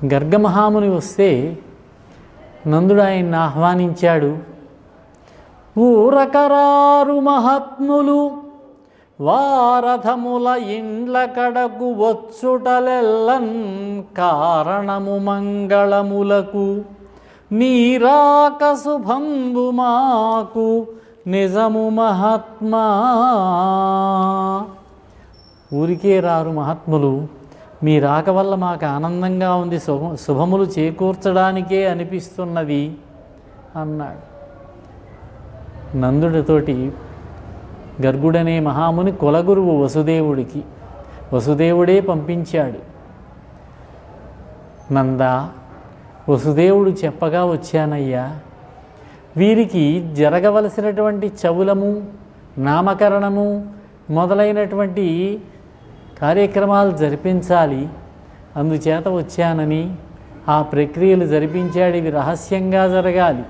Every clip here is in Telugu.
గర్గమహాముని వస్తే నందుడు ఆయన్ని ఆహ్వానించాడు. ఊరకరారు మహాత్ములు వారథముల ఇండ్ల కడకు వచ్చుటలెల్లన్ కారణము మంగళములకు నీరాక శుభంబు మాకు నిజము మహాత్మా. ఊరికే రారు మహాత్ములు, మీ రాక వల్ల మాకు ఆనందంగా ఉంది, శుభములు చేకూర్చడానికే అనిపిస్తున్నది అన్నాడు. నందుడితోటి గర్గుడనే మహాముని కులగురువు వసుదేవుడికి వసుదేవుడే పంపించాడు. నంద, వసుదేవుడు చెప్పగా వచ్చానయ్యా, వీరికి జరగవలసినటువంటి చవులము, నామకరణము మొదలైనటువంటి కార్యక్రమాలు జరిపించాలి, అందుచేత వచ్చానని ఆ ప్రక్రియలు జరిపించాడు. ఇవి రహస్యంగా జరగాలి.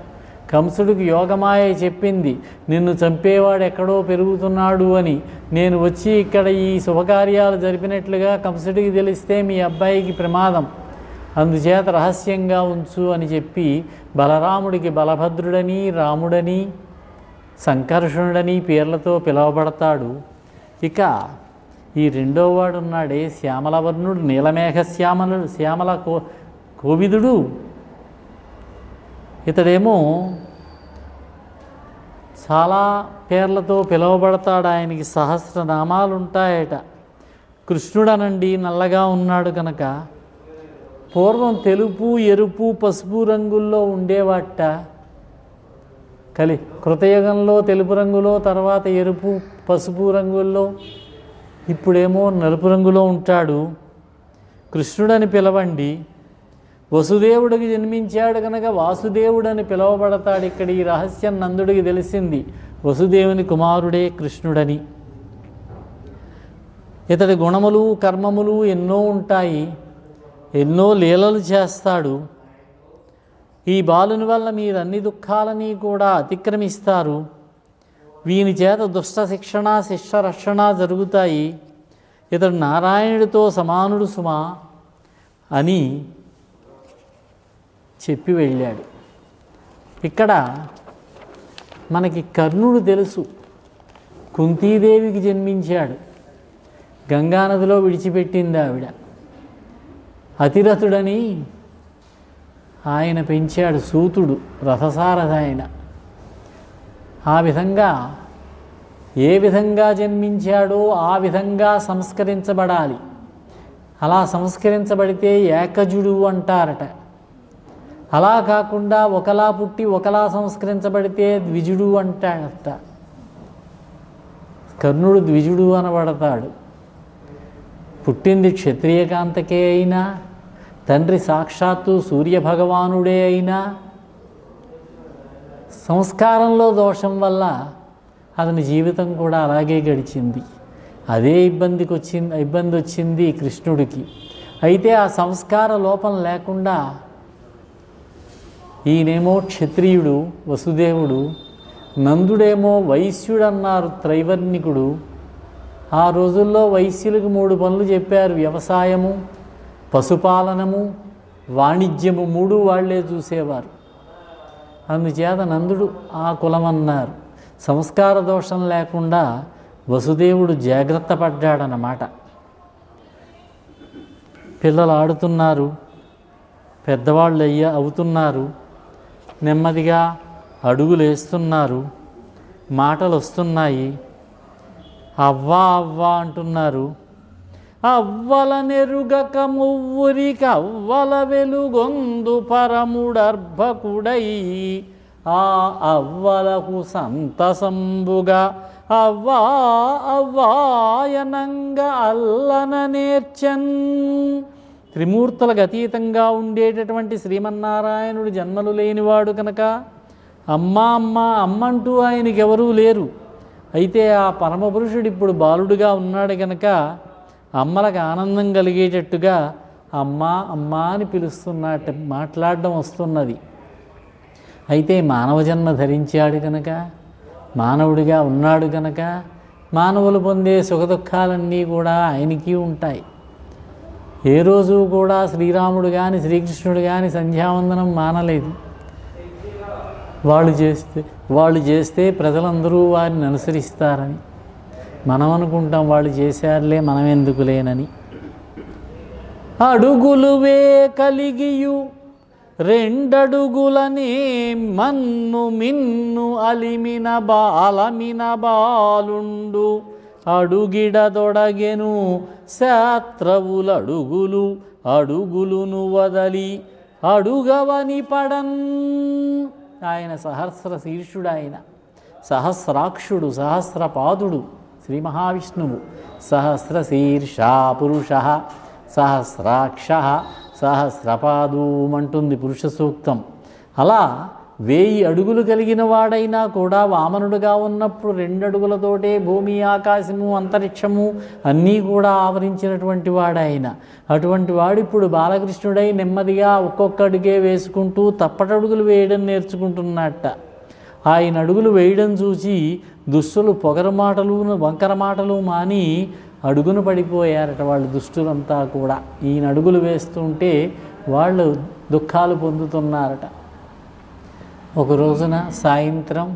కంసుడికి యోగమాయ చెప్పింది, నిన్ను చంపేవాడు ఎక్కడో పెరుగుతున్నాడు అని. నేను వచ్చి ఇక్కడ ఈ శుభకార్యాలు జరిపినట్లుగా కంసుడికి తెలిస్తే మీ అబ్బాయికి ప్రమాదం, అందుచేత రహస్యంగా ఉంచు అని చెప్పి బలరాముడికి బలభద్రుడని, రాముడని, సంకర్షణుడని పేర్లతో పిలువబడతాడు. ఇక ఈ రెండో వాడు ఉన్నాడే శ్యామలవర్ణుడు, నీలమేఘ శ్యామల కోవిదుడు, ఇతడేమో చాలా పేర్లతో పిలువబడతాడు. ఆయనకి సహస్రనామాలు ఉంటాయట. కృష్ణుడనండి నల్లగా ఉన్నాడు కనుక. పూర్వం తెలుపు, ఎరుపు, పసుపు రంగుల్లో ఉండేవాట. కృతయుగంలో తెలుపు రంగులో, తర్వాత ఎరుపు, పసుపు రంగుల్లో, ఇప్పుడేమో నలుపు రంగులో ఉంటాడు. కృష్ణుడని పిలవండి. వసుదేవుడికి జన్మించాడు కనుక వాసుదేవుడని పిలువబడతాడు. ఇక్కడ ఈ రహస్యం నందుడికి తెలిసింది, వసుదేవుని కుమారుడే కృష్ణుడని. ఇతడి గుణములు, కర్మములు ఎన్నో ఉంటాయి, ఎన్నో లీలలు చేస్తాడు. ఈ బాలుని వల్ల మీరు అన్ని దుఃఖాలని కూడా అతిక్రమిస్తారు. వీని చేత దుష్ట శిక్షణ, శిష్య రక్షణ జరుగుతాయి. ఇతడు నారాయణుడితో సమానుడు సుమా అని చెప్పి వెళ్ళాడు. ఇక్కడ మనకి కర్ణుడు తెలుసు, కుంతీదేవికి జన్మించాడు. గంగానదిలో విడిచిపెట్టింది ఆవిడ. అతిరథుడని ఆయన పెంచాడు, సూతుడు రథసారథ ఆయన. ఆ విధంగా ఏ విధంగా జన్మించాడో ఆ విధంగా సంస్కరించబడాలి. అలా సంస్కరించబడితే ఏకజుడు అంటారట. అలా కాకుండా ఒకలా పుట్టి ఒకలా సంస్కరించబడితే ద్విజుడు అంటాడట. కర్ణుడు ద్విజుడు అనబడతాడు. పుట్టింది క్షత్రియకాంతకే అయినా, తండ్రి సాక్షాత్తు సూర్యభగవానుడే అయినా, సంస్కారంలో దోషం వల్ల అతని జీవితం కూడా అలాగే గడిచింది. అదే ఇబ్బంది వచ్చింది కృష్ణుడికి. అయితే ఆ సంస్కార లోపం లేకుండా ఈయనేమో క్షత్రియుడు వసుదేవుడు, నందుడేమో వైశ్యుడు అన్నారు, త్రైవర్ణికుడు. ఆ రోజుల్లో వైశ్యులకు 3 పనులు చెప్పారు: వ్యవసాయము, పశుపాలనము, వాణిజ్యము. 3 వాళ్లే చూసేవారు. అందుచేత నందుడు ఆ కులమన్నారు. సంస్కార దోషం లేకుండా వసుదేవుడు జాగ్రత్త పడ్డాడన్నమాట. పిల్లలు ఆడుతున్నారు, పెద్దవాళ్ళు అవుతున్నారు, నెమ్మదిగా అడుగులు వేస్తున్నారు, మాటలు వస్తున్నాయి. అవ్వా అవ్వా అంటున్నారు. అవ్వల నెరుగక మువ్వురికి అవ్వల వెలుగొందు పరముడర్భకుడై ఆ అవ్వలకు సంతసంబుగా అవ్వా అవ్వాయనంగా అల్లన నేర్చన్. త్రిమూర్తులకు అతీతంగా ఉండేటటువంటి శ్రీమన్నారాయణుడు జన్మలు లేనివాడు కనుక అమ్మా అమ్మా అమ్మంటూ ఆయనకి ఎవరూ లేరు. అయితే ఆ పరమపురుషుడు ఇప్పుడు బాలుడుగా ఉన్నాడు కనుక అమ్మలకు ఆనందం కలిగేటట్టుగా అమ్మా అమ్మా అని పిలుస్తున్నట్టు మాట్లాడడం వస్తున్నది. అయితే మానవ జన్మ ధరించాడు కనుక, మానవుడిగా ఉన్నాడు కనుక మానవులు పొందే సుఖదుఖాలన్నీ కూడా ఆయనకి ఉంటాయి. ఏ రోజు కూడా శ్రీరాముడు కానీ శ్రీకృష్ణుడు కానీ సంధ్యావందనం మానలేదు. వాళ్ళు చేస్తే ప్రజలందరూ వారిని అనుసరిస్తారని. మనం అనుకుంటాం వాళ్ళు చేశారులే మనం ఎందుకులేనని. అడుగులువే కలిగియు రెండడుగులనే మన్ను మిన్ను అలిమిన బాలుండు అడుగిడదొడగెను శాత్రవులడుగులు అడుగులును వదలి అడుగవని పడన్. ఆయన సహస్ర శీర్షుడు, ఆయన సహస్రాక్షుడు, సహస్రపాదుడు శ్రీ మహావిష్ణువు. సహస్రశీర్ష పురుష సహస్రాక్ష సహస్రపాదూమంటుంది పురుష సూక్తం. అలా 1000 అడుగులు కలిగిన వాడైనా కూడా వామనుడుగా ఉన్నప్పుడు 2 అడుగులతోటే భూమి, ఆకాశము, అంతరిక్షము అన్నీ కూడా ఆవరించినటువంటి వాడాయన. అటువంటి వాడు ఇప్పుడు బాలకృష్ణుడై నెమ్మదిగా ఒక్కొక్క అడుగే వేసుకుంటూ తప్పటడుగులు వేయడం నేర్చుకుంటున్నట్ట. ఆయన అడుగులు వేయడం చూసి దుష్టులు పొగరు మాటలు, వంకర మాటలు మాని అడుగును పడిపోయారట వాళ్ళు దుష్టులంతా కూడా. ఈయన అడుగులు వేస్తుంటే వాళ్ళు దుఃఖాలు పొందుతున్నారట. ఒక రోజున సాయంత్రం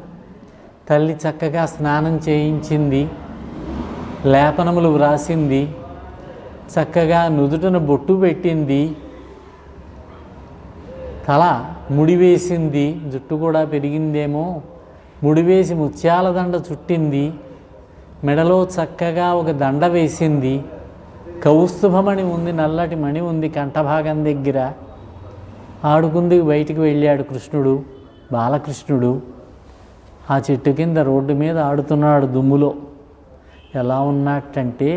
తల్లి చక్కగా స్నానం చేయించింది, లేపనములు వ్రాసింది, చక్కగా నుదుటన బొట్టు పెట్టింది, తల ముడివేసింది, జుట్టు కూడా పెరిగిందేమో, ముడివేసి ముత్యాల దండ చుట్టింది, మెడలో చక్కగా ఒక దండ వేసింది, కౌస్తుభమణి ఉంది, నల్లటి మణి ఉంది కంఠభాగం దగ్గర. ఆడుకుంది బయటికి వెళ్ళాడు కృష్ణుడు, బాలకృష్ణుడు. ఆ చెట్టు కింద రోడ్డు మీద ఆడుతున్నాడు దుమ్ములో. ఎలా ఉన్నట్టంటే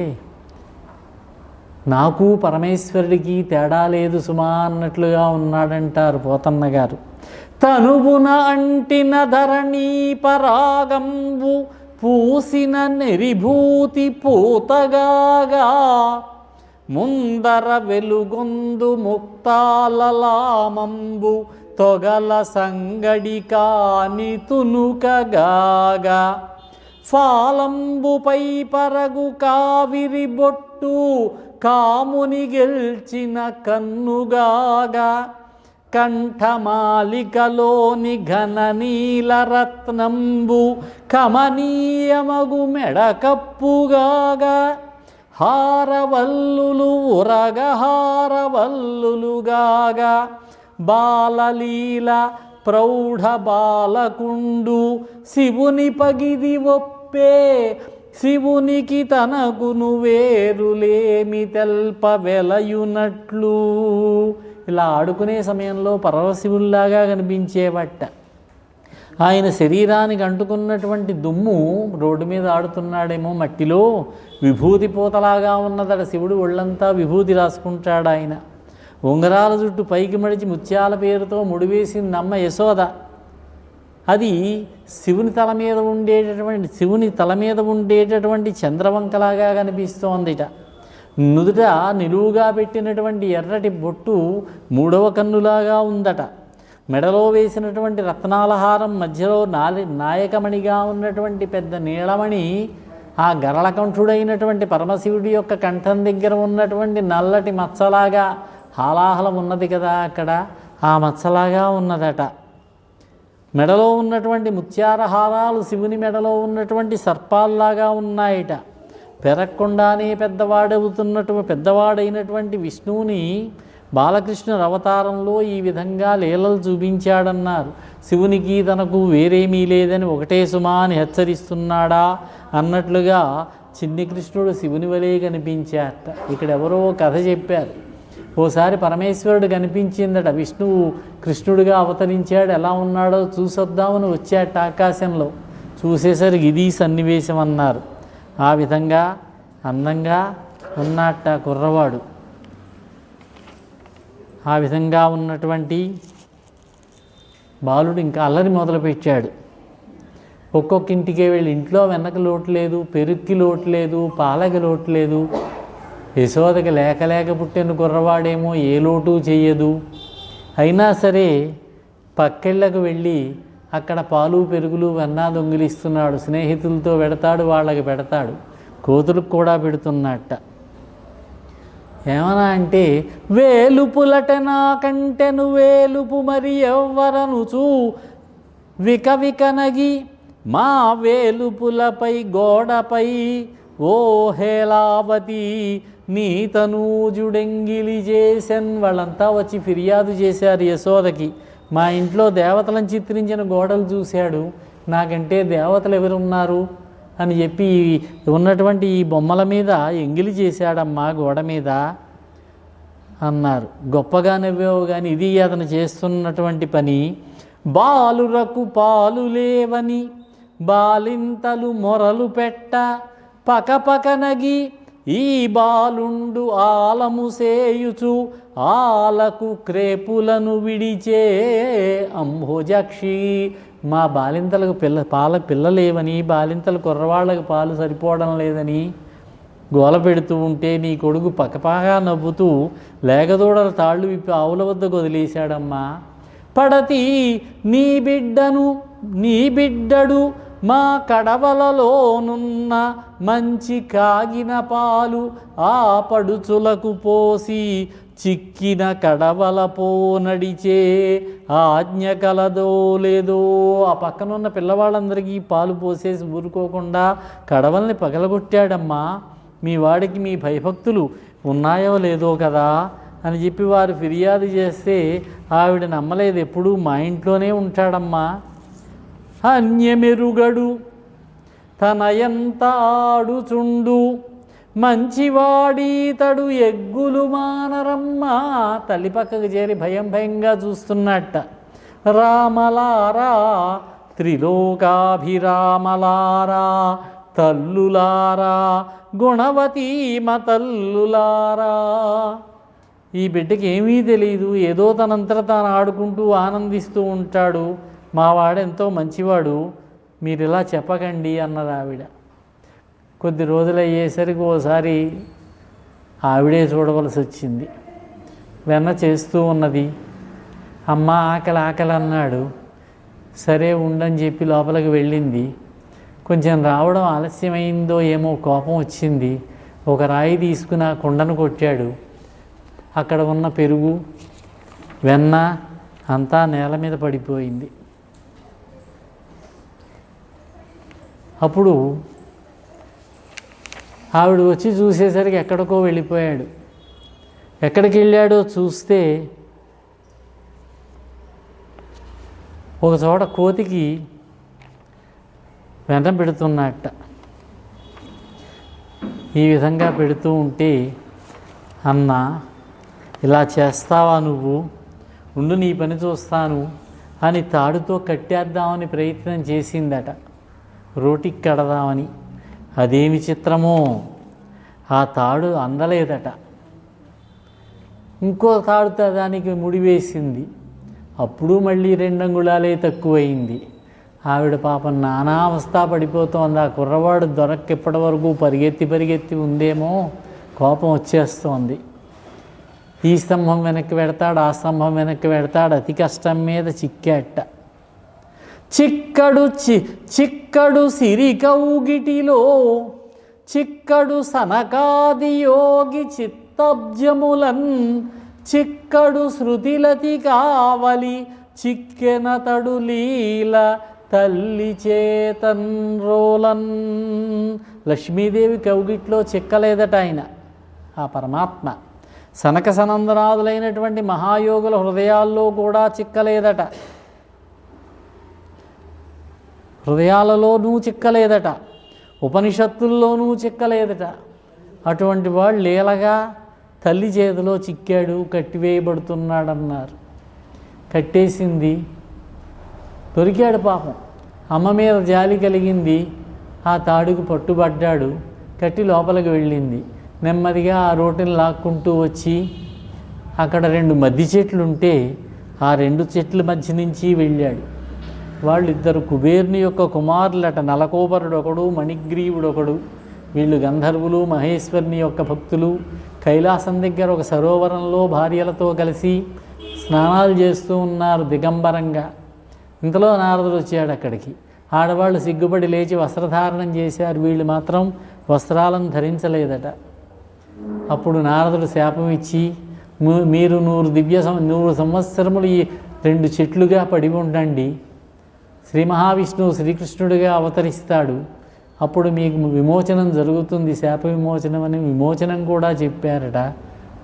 నాకు పరమేశ్వరుడికి తేడా లేదు సుమా అన్నట్లుగా ఉన్నాడంటారు పోతన్న గారు. తనువున అంటిన ధరణీ పరాగంబు పూసిన నెరిభూతి పూతగాగా ముందర వెలుగొందు ముక్తాలలామంబు తొగల సంగడి కాని తునుకగాగా ఫాలంబుపై పరగు కావిరి బొట్టు కాముని గెల్చిన కన్నుగాగా కంఠమాలికలోని ఘన నీలరత్నంబు కమనీయమగు మెడకప్పుగాగా హారవల్లులు ఉరగహారవల్లులుగాగా బాలలీల ప్రౌఢ బాలకుండు శివుని పగిది ఒప్పే శివునికి తనకును వేరులేమి తెల్ప వెలయునట్లు. ఇలా ఆడుకునే సమయంలో పరమశివుల్లాగా కనిపించేవట. ఆయన శరీరానికి అంటుకున్నటువంటి దుమ్ము రోడ్డు మీద ఆడుతున్నాడేమో మట్టిలో విభూతి పూతలాగా ఉన్నదట. శివుడు ఒళ్ళంతా విభూతి రాసుకుంటాడు ఆయన. ఉంగరాల జుట్టు పైకి మడిచి ముత్యాల పేరుతో ముడివేసిందమ్మ యశోద. అది శివుని తల మీద ఉండేటటువంటి చంద్రవంకలాగా కనిపిస్తోందిట. నుదుట నిలువుగా పెట్టినటువంటి ఎర్రటి బొట్టు 3వ కన్నులాగా ఉందట. మెడలో వేసినటువంటి రత్నాలహారం మధ్యలో నాయకమణిగా ఉన్నటువంటి పెద్ద నీలమణి ఆ గరళకంఠుడైనటువంటి పరమశివుడి యొక్క కంఠం దగ్గర ఉన్నటువంటి నల్లటి మచ్చలాగా హాలాహలం ఉన్నది కదా అక్కడ, ఆ మచ్చలాగా ఉన్నదట. మెడలో ఉన్నటువంటి ముత్యారహారాలు శివుని మెడలో ఉన్నటువంటి సర్పాల్లాగా ఉన్నాయట. పెరగకుండానే పెద్దవాడైనటువంటి విష్ణువుని బాలకృష్ణుని అవతారంలో ఈ విధంగా లీలలు చూపించాడన్నారు. శివునికి తనకు వేరేమీ లేదని ఒకటే సుమా అని హెచ్చరిస్తున్నాడా అన్నట్లుగా చిన్ని కృష్ణుడు శివుని వలే కనిపించాట. ఇక్కడ ఎవరో కథ చెప్పారు. ఓసారి పరమేశ్వరుడు కనిపించిందట. విష్ణువు కృష్ణుడిగా అవతరించాడు, ఎలా ఉన్నాడో చూసొద్దామని వచ్చాట ఆకాశంలో. చూసేసరికి ఇది సన్నివేశం అన్నారు. ఆ విధంగా అందంగా ఉన్నట్ట కుర్రవాడు. ఆ విధంగా ఉన్నటువంటి బాలుడు ఇంకా అల్లరి మొదలుపెట్టాడు. ఒక్కొక్క ఇంటికే వెళ్ళి ఇంట్లో వెనక లోటు లేదు, పెరుక్కి లోటు లేదు, పాలకి లోటు లేదు. యశోదకి లేక పుట్టిన కుర్రవాడేమో ఏ లోటు చెయ్యదు. అయినా సరే పక్కెళ్ళకు వెళ్ళి అక్కడ పాలు పెరుగులు వెన్నా దొంగిలిస్తున్నాడు. స్నేహితులతో పెడతాడు, వాళ్ళకి పెడతాడు, కోతులకు కూడా పెడుతున్నట్ట. ఏమన్నా అంటే వేలుపులట నాకంటెను వేలుపు మరి ఎవ్వరనుచు వికవికనగి మా వేలుపులపై గోడపై ఓ హేలావతి నీ తనూజుడెంగిలి చేసెన్. వాళ్ళంతా వచ్చి ఫిర్యాదు చేశారు యశోదకి. మా ఇంట్లో దేవతలను చిత్రించిన గోడలు చూశాడు, నాకంటే దేవతలు ఎవరున్నారు అని చెప్పి ఉన్నటువంటి ఈ బొమ్మల మీద ఎంగిలి చేశాడమ్మా గోడ మీద అన్నారు. గొప్పగా నవ్వేవు కానీ ఇది అతను చేస్తున్నటువంటి పని. బాలురకు పాలు లేవని బాలింతలు మొరలు పెట్ట పకపకనగి ఈ బాలుండు ఆలము సేయుచు ఆలకు క్రేపులను విడిచే అంభోజాక్షి. మా బాలింతలకు పిల్లలేవని బాలింతలు కుర్రవాళ్ళకి పాలు సరిపోవడం లేదని గోల పెడుతూ ఉంటే నీ కొడుకు పక్కపాగా నవ్వుతూ లేగదూడల తాళ్ళు విప్పి ఆవుల వద్దకు వదిలేశాడమ్మా. పడతి నీ బిడ్డడు మా కడవలలోనున్న మంచి కాగిన పాలు ఆ పడుచులకు పోసి చిక్కిన కడవల నడిచే ఆజ్ఞ కలదో లేదో. ఆ పక్కనున్న పిల్లవాళ్ళందరికీ పాలు పోసేసి ఊరుకోకుండా కడవల్ని పగలగొట్టాడమ్మా. మీ వాడికి మీ భయభక్తులు ఉన్నాయో లేదో కదా అని చెప్పి వారు ఫిర్యాదు చేస్తే ఆవిడ నమ్మలేదు. ఎప్పుడూ మా ఇంట్లోనే ఉంటాడమ్మా. అన్యమెరుగడు తన ఎంత ఆడుచుండు మంచివాడీతడు ఎగ్గులు మానరమ్మా. తల్లి పక్కకు చేరి భయంగా చూస్తున్నట్ట. రామలారా త్రిలోకాభిరామలారా తల్లులారా గుణవతీమ తల్లులారా. ఈ బిడ్డకి ఏమీ తెలియదు, ఏదో తనంతట తాను ఆడుకుంటూ ఆనందిస్తూ ఉంటాడు. మావాడెంతో మంచివాడు, మీరు ఇలా చెప్పకండి అన్నది ఆవిడ. కొద్ది రోజులు అయ్యేసరికి ఓసారి ఆవిడే చూడవలసి వచ్చింది. వెన్న చేస్తూ ఉన్నది. అమ్మ ఆకలి అన్నాడు. సరే ఉండని చెప్పి లోపలికి వెళ్ళింది. కొంచెం రావడం ఆలస్యమైందో ఏమో కోపం వచ్చింది. ఒక రాయి తీసుకుని ఆ కుండను కొట్టాడు. అక్కడ ఉన్న పెరుగు వెన్న అంతా నేల మీద పడిపోయింది. అప్పుడు ఆవిడ వచ్చి చూసేసరికి ఎక్కడికో వెళ్ళిపోయాడు. ఎక్కడికి వెళ్ళాడో చూస్తే ఒక చోట కోతికి వెన్న పెడుతున్నట్ట. ఈ విధంగా పెడుతూ ఉంటే అన్న ఇలా చేస్తావా నువ్వు, ఉండు నీ పని చూస్తాను అని తాడుతో కట్టేద్దామని ప్రయత్నం చేసిందట, రోటికి కడదామని. అదేమి చిత్రమో ఆ తాడు అందలేదట. ఇంకో తాడుతో దానికి ముడివేసింది. అప్పుడు మళ్ళీ 2 అంగుళాలే తక్కువైంది. ఆవిడ పాపం నానా అవస్థ పడిపోతోంది. ఆ కుర్రవాడు దొరక్కిప్పటి వరకు పరిగెత్తి ఉందేమో, కోపం వచ్చేస్తోంది. ఈ స్తంభం వెనక్కి పెడతాడు, ఆ స్తంభం వెనక్కి పెడతాడు. అతి కష్టం మీద చిక్కాట. చిక్కడు సిరికౌగిటిలో చిక్కడు సనకాది యోగి చిత్తబ్జములన్ చిక్కడు శృతిలతి కావలి చిక్కెనతడు లీల తల్లి చేతన్ రోలన్. లక్ష్మీదేవి కౌగిట్లో చిక్కలేదట ఆయన, ఆ పరమాత్మ. సనక సనందనాదులైనటువంటి మహాయోగుల హృదయాల్లో కూడా చిక్కలేదట, హృదయాలలోనూ చిక్కలేదట, ఉపనిషత్తుల్లోనూ చిక్కలేదట. అటువంటి వాడు లీలగా తల్లి చేతిలో చిక్కాడు, కట్టివేయబడుతున్నాడన్నారు. కట్టేసింది, దొరికాడు పాపం. అమ్మ మీద జాలి కలిగింది, ఆ తాడుకు పట్టుబడ్డాడు. కట్టి లోపలికి వెళ్ళింది. నెమ్మదిగా ఆ రోటిని లాక్కుంటూ వచ్చి అక్కడ 2 మద్ది చెట్లు ఉంటే ఆ 2 చెట్ల మధ్య నుంచి వెళ్ళాడు. వాళ్ళిద్దరు కుబేరుని యొక్క కుమారులట. నలకోబరుడు ఒకడు, మణిగ్రీవుడు ఒకడు. వీళ్ళు గంధర్వులు, మహేశ్వరుని యొక్క భక్తులు. కైలాసం దగ్గర ఒక సరోవరంలో భార్యలతో కలిసి స్నానాలు చేస్తూ ఉన్నారు దిగంబరంగా. ఇంతలో నారదుడు వచ్చాడు అక్కడికి. ఆడవాళ్ళు సిగ్గుపడి లేచి వస్త్రధారణం చేశారు. వీళ్ళు మాత్రం వస్త్రాలను ధరించలేదట. అప్పుడు నారదుడు శాపం ఇచ్చి, మీరు 100 సంవత్సరములు ఈ 2 చెట్లుగా పడి ఉండండి, శ్రీ మహావిష్ణువు శ్రీకృష్ణుడిగా అవతరిస్తాడు, అప్పుడు మీకు విమోచనం జరుగుతుంది, శాప విమోచనం అని విమోచనం కూడా చెప్పారట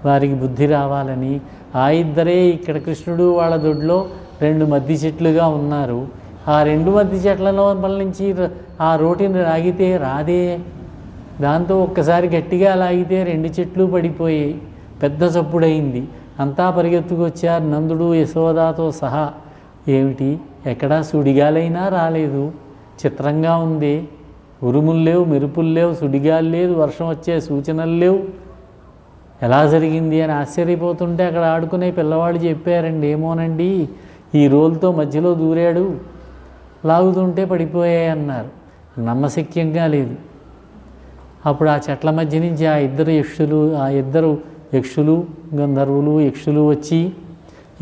వారికి బుద్ధి రావాలని. ఆ ఇద్దరే ఇక్కడ కృష్ణుడు వాళ్ళ దొడ్లో 2 మద్ది చెట్లుగా ఉన్నారు. ఆ 2 మద్ది చెట్ల లోపల నుంచి ఆ రోటిని లాగితే రాదే, దాంతో ఒక్కసారి గట్టిగా లాగితే 2 చెట్లు పడిపోయాయి, పెద్ద చప్పుడైంది. అంతా పరిగెత్తుకొచ్చారు నందుడు యశోదాతో సహా. ఏమిటి, ఎక్కడా సుడిగాలైనా రాలేదు, చిత్రంగా ఉంది, ఉరుములు లేవు, మెరుపులు లేవు, సుడిగాలు లేదు, వర్షం వచ్చే సూచనలు లేవు, ఎలా జరిగింది అని ఆశ్చర్యపోతుంటే అక్కడ ఆడుకునే పిల్లవాళ్ళు చెప్పారండి, ఏమోనండి ఈ రోలుతో మధ్యలో దూరాడు, లాగుతుంటే పడిపోయాయి అన్నారు. నమ్మశక్యంగా లేదు. అప్పుడు ఆ చెట్ల మధ్య నుంచి ఆ ఇద్దరు యక్షులు గంధర్వులు యక్షులు వచ్చి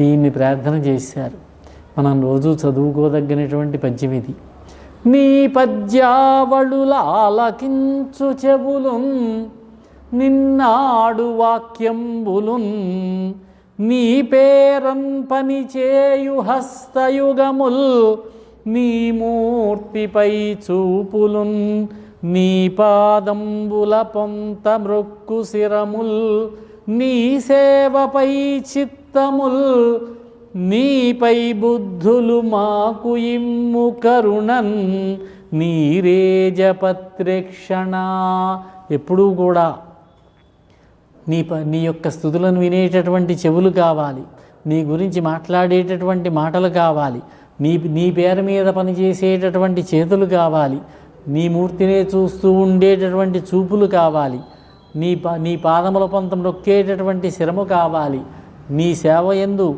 ఈయన్ని ప్రార్థన చేశారు. మనం రోజు చదువుకోదగినటువంటి పద్యం ఇది. నీ పద్యావళులాలకించు చెవులున్ నిన్నాడు వాక్యంబులున్ నీ పేరన్ పనిచేయు హస్తయుగముల్ నీ మూర్తిపై చూపులున్ నీ పాదంబుల పొంత మృక్కు శిరముల్ నీ సేవపై చిత్తముల్ నీపై బుద్ధులు మాకు ఇమ్ము కరుణన్ నీరేజపత్రేక్షణ. ఎప్పుడూ కూడా నీ యొక్క స్తుతులను వినేటటువంటి చెవులు కావాలి, నీ గురించి మాట్లాడేటటువంటి మాటలు కావాలి, నీ పేరు మీద పనిచేసేటటువంటి చేతులు కావాలి, నీ మూర్తినే చూస్తూ ఉండేటటువంటి చూపులు కావాలి, నీ పాదముల పొంత నొక్కేటటువంటి శిరము కావాలి, నీ సేవ యందు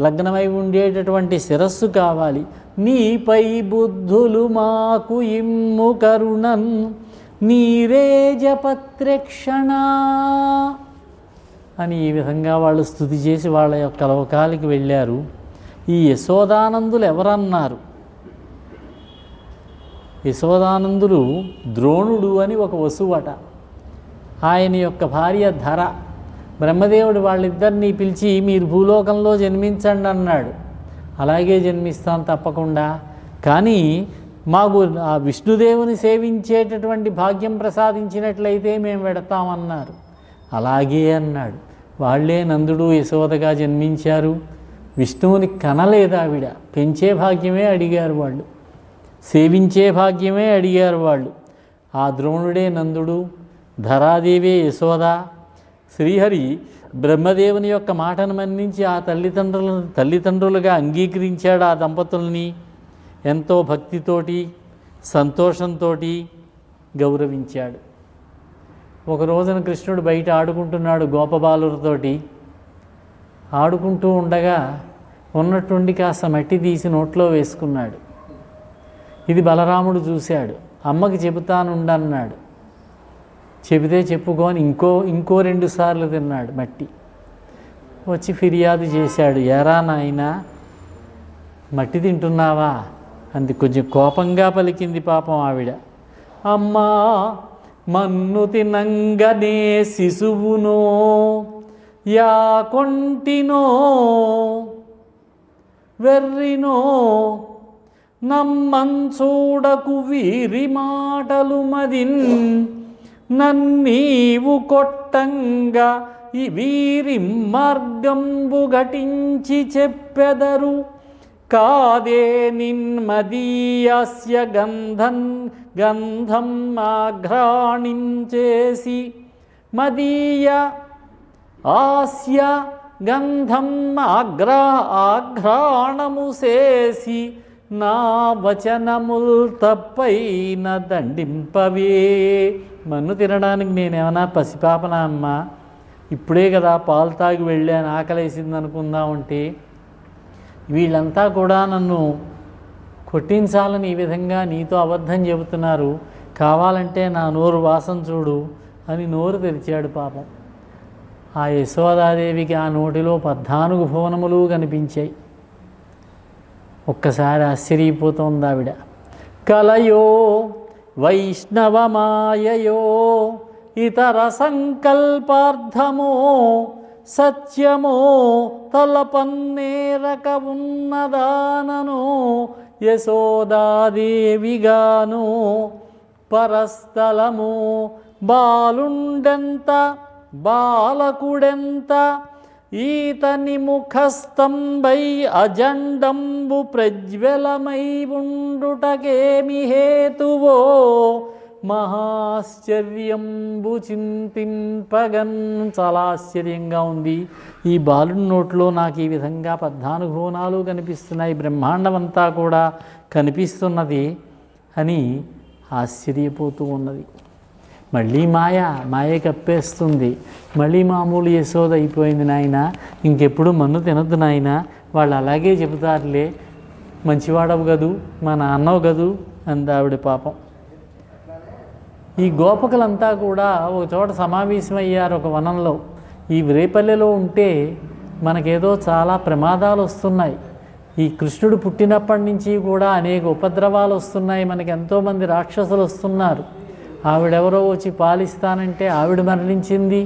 లగ్నమై ఉండేటటువంటి శిరస్సు కావాలి. నీపై బుద్ధులు మాకు ఇమ్ము కరుణన్ నీరేజపత్రేక్షణ అని ఈ విధంగా వాళ్ళు స్తుతి చేసి వాళ్ళ యొక్క లోకాలకి వెళ్ళారు. ఈ యశోదానందులు ఎవరన్నారు? యశోదానందులు ద్రోణుడు అని ఒక వసువట, ఆయన యొక్క భార్య ధర. బ్రహ్మదేవుడు వాళ్ళిద్దరినీ పిలిచి మీరు భూలోకంలో జన్మించండి అన్నాడు. అలాగే జన్మిస్తాం తప్పకుండా, కానీ మాకు ఆ విష్ణుదేవుని సేవించేటటువంటి భాగ్యం ప్రసాదించినట్లయితే మేము వెడతామన్నారు. అలాగే అన్నాడు. వాళ్ళే నందుడు యశోదగా జన్మించారు. విష్ణువుని కనలేదు ఆవిడ, పెంచే భాగ్యమే అడిగారు వాళ్ళు, సేవించే భాగ్యమే అడిగారు వాళ్ళు. ఆ ద్రోణుడే నందుడు, ధరాదేవే యశోద. శ్రీహరి బ్రహ్మదేవుని యొక్క మాటను మన్నించి ఆ తల్లిదండ్రులుగా అంగీకరించాడు. ఆ దంపతుల్ని ఎంతో భక్తితోటి సంతోషంతో గౌరవించాడు. ఒక రోజున కృష్ణుడు బయట ఆడుకుంటున్నాడు గోపబాలులతోటి. ఆడుకుంటూ ఉండగా ఉన్నట్టుండి కాస్త మట్టి తీసి నోట్లో వేసుకున్నాడు. ఇది బలరాముడు చూశాడు. అమ్మకి చెబుతానుండన్నాడు. చెబితే చెప్పుకొని ఇంకో 2 సార్లు తిన్నాడు మట్టి. వచ్చి ఫిర్యాదు చేశాడు, ఎరా నాయనా మట్టి తింటున్నావా అంది. కొంచెం కోపంగా పలికింది పాపం ఆవిడ. అమ్మా మన్ను తినంగనే శిశువునో యా కొంటినో వెర్రినో నమ్మంచూడకు వీరి మాటలు మదిన్ నన్నీవు కొట్టంగా వీరి మార్గంబు ఘటించి చెప్పెదరు కాదే నిన్మదీయస్య గంధం ఆఘ్రాణించేసి మదీయ ఆస్య గంధం ఆఘ్రాణము చేసి నా వచనముల్ తప్పైన దండింపవే. మన్ను తినడానికి నేనేమన్నా పసిపాపనా అమ్మ? ఇప్పుడే కదా పాలు తాగి వెళ్ళాను, ఆకలేసింది అనుకుందామంటే వీళ్ళంతా కూడా నన్ను కొట్టించాలని ఈ విధంగా నీతో అబద్ధం చెబుతున్నారు. కావాలంటే నా నోరు వాసన చూడు అని నోరు తెరిచాడు పాపం. ఆ యశోదాదేవికి ఆ నోటిలో 14 భువనములు కనిపించాయి. ఒక్కసారి ఆశ్చర్యపోతోంది ఆవిడ. కలయో వైష్ణవమాయయో ఇతర సంకల్పార్థమో సత్యమో తలపన్నేరక ఉన్నదానను యశోదాదేవిగాను పరస్థలము బాలుండెంత బాలకుడెంత ఈతని ముఖస్తంభై అజండంబు ప్రజ్వలమై ఉండుటకేమి హేతువో మహాశ్చర్యంబు చింతింపగన్. చాలా ఆశ్చర్యంగా ఉంది. ఈ బాలుడి నోట్లో నాకు ఈ విధంగా 14 భువనాలు కనిపిస్తున్నాయి, బ్రహ్మాండం అంతా కూడా కనిపిస్తున్నది అని ఆశ్చర్యపోతూ ఉన్నది. మళ్ళీ మాయ కప్పేస్తుంది. మళ్ళీ మామూలు యశోద అయిపోయింది. నాయన ఇంకెప్పుడు మన్ను తినద్దు నాయన, వాళ్ళు అలాగే చెబుతారులే, మంచివాడవు గదు, మా నాన్నవు గదు అంది ఆవిడ పాపం. ఈ గోపకులంతా కూడా ఒక చోట సమావేశమయ్యారు ఒక వనంలో. ఈ రేపల్లెలో ఉంటే మనకేదో చాలా ప్రమాదాలు వస్తున్నాయి. ఈ కృష్ణుడు పుట్టినప్పటి నుంచి కూడా అనేక ఉపద్రవాలు వస్తున్నాయి. మనకి ఎంతోమంది రాక్షసులు వస్తున్నారు. ఆవిడెవరో వచ్చి పాలిస్తానంటే ఆవిడ మరణించింది.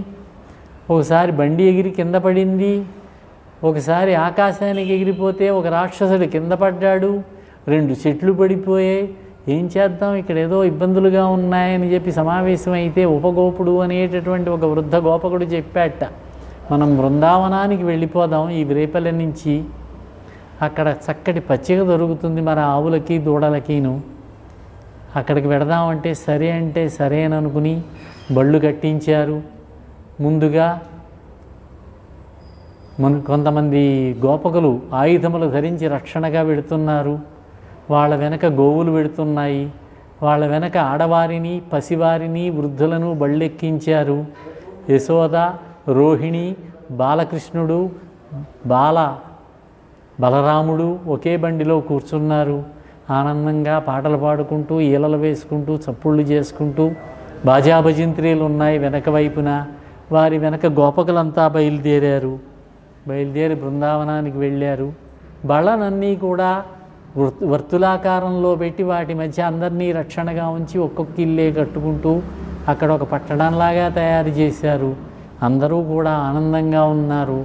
ఒకసారి బండి ఎగిరి కింద పడింది. ఒకసారి ఆకాశానికి ఎగిరిపోతే ఒక రాక్షసుడు కింద పడ్డాడు. 2 చెట్లు పడిపోయాయి. ఏం చేద్దాం, ఇక్కడ ఏదో ఇబ్బందులుగా ఉన్నాయని చెప్పి సమావేశమైతే ఉపగోపుడు అనేటటువంటి ఒక వృద్ధ గోపకుడు చెప్పాట, మనం బృందావనానికి వెళ్ళిపోదాం ఈ రేపల్లె నుంచి, అక్కడ చక్కటి పచ్చిక దొరుకుతుంది మన ఆవులకి దూడలకిను, అక్కడికి వెడదామంటే సరే అంటే సరేననుకుని బళ్ళు కట్టించారు. ముందుగా కొంతమంది గోపకులు ఆయుధములు ధరించి రక్షణగా వెడుతున్నారు. వాళ్ళ వెనక గోవులు వెడుతున్నాయి. వాళ్ళ వెనక ఆడవారిని పసివారిని వృద్ధులను బళ్ళెక్కించారు. యశోద, రోహిణి, బాలకృష్ణుడు, బలరాముడు ఒకే బండిలో కూర్చున్నారు. ఆనందంగా పాటలు పాడుకుంటూ ఈలలు వేసుకుంటూ చప్పుళ్ళు చేసుకుంటూ బాజాభజంత్రీలు ఉన్నాయి వెనక వైపున. వారి వెనక గోపకులంతా బయలుదేరి బృందావనానికి వెళ్ళారు. బళ్ళనన్నీ కూడా వర్తులాకారంలో పెట్టి వాటి మధ్య అందరినీ రక్షణగా ఉంచి ఒక్కొక్క ఇల్లే కట్టుకుంటూ అక్కడ ఒక పట్టణంలాగా తయారు చేశారు. అందరూ కూడా ఆనందంగా ఉన్నారు.